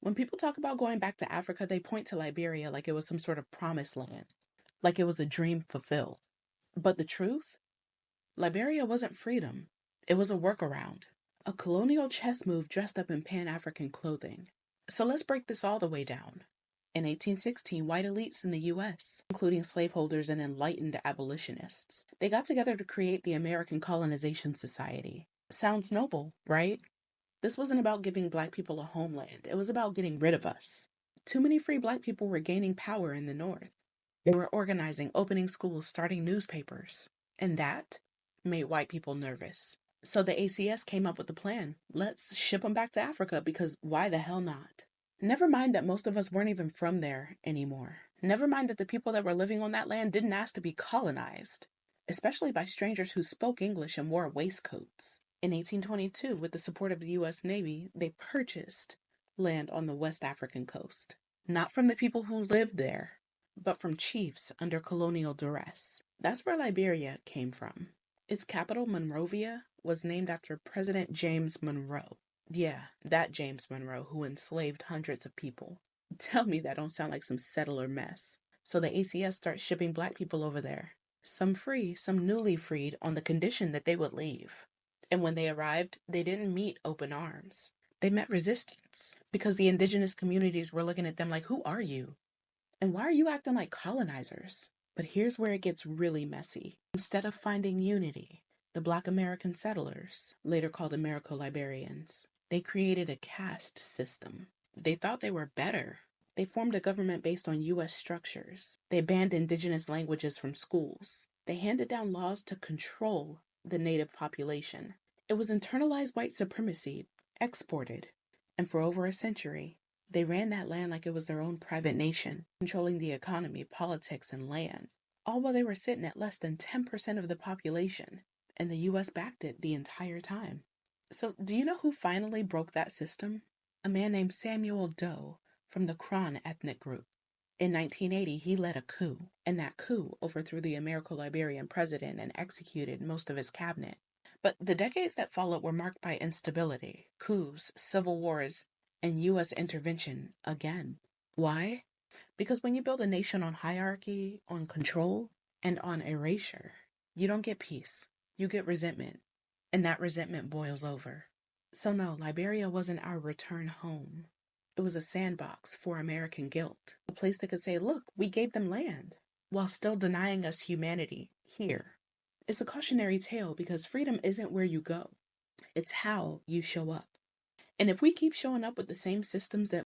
When people talk about going back to Africa, they point to Liberia like it was some sort of promised land, like it was a dream fulfilled. But the truth? Liberia wasn't freedom, it was a workaround, a colonial chess move dressed up in Pan African clothing. So let's break this all the way down. In 1816, white elites in the US, including slaveholders and enlightened abolitionists, they got together to create the American Colonization Society. Sounds noble, right? This wasn't about giving black people a homeland, it was about getting rid of us. Too many free black people were gaining power in the North. They were organizing, opening schools, starting newspapers. And that made white people nervous. So the ACS came up with the plan. Let's ship them back to Africa because why the hell not? Never mind that most of us weren't even from there anymore. Never mind that the people that were living on that land didn't ask to be colonized, especially by strangers who spoke English and wore waistcoats. In 1822, with the support of the US Navy, they purchased land on the West African coast. Not from the people who lived there, but from chiefs under colonial duress. That's where Liberia came from. Its capital, Monrovia, was named after President James Monroe. Yeah, that James Monroe who enslaved hundreds of people. Tell me that don't sound like some settler mess. So the ACS starts shipping black people over there. Some free, some newly freed, on the condition that they would leave. And when they arrived, they didn't meet open arms. They met resistance because the indigenous communities were looking at them like, who are you? And why are you acting like colonizers? But here's where it gets really messy. Instead of finding unity, the Black American settlers, later called Americo-Liberians, they created a caste system. They thought they were better. They formed a government based on U.S. structures. They banned indigenous languages from schools. They handed down laws to control the native population. It was internalized white supremacy, exported. And for over a century, they ran that land like it was their own private nation, controlling the economy, politics, and land, all while they were sitting at less than 10% of the population, and the US backed it the entire time. So, do you know who finally broke that system? A man named Samuel Doe from the Kron ethnic group. In 1980, he led a coup, and that coup overthrew the Americo-Liberian president and executed most of his cabinet. But the decades that followed were marked by instability, coups, civil wars, and U.S. intervention again. Why? Because when you build a nation on hierarchy, on control, and on erasure, you don't get peace. You get resentment. And that resentment boils over. So no, Liberia wasn't our return home. It was a sandbox for American guilt. A place that could say, look, we gave them land, while still denying us humanity here. It's a cautionary tale because freedom isn't where you go. It's how you show up. And if we keep showing up with the same systems that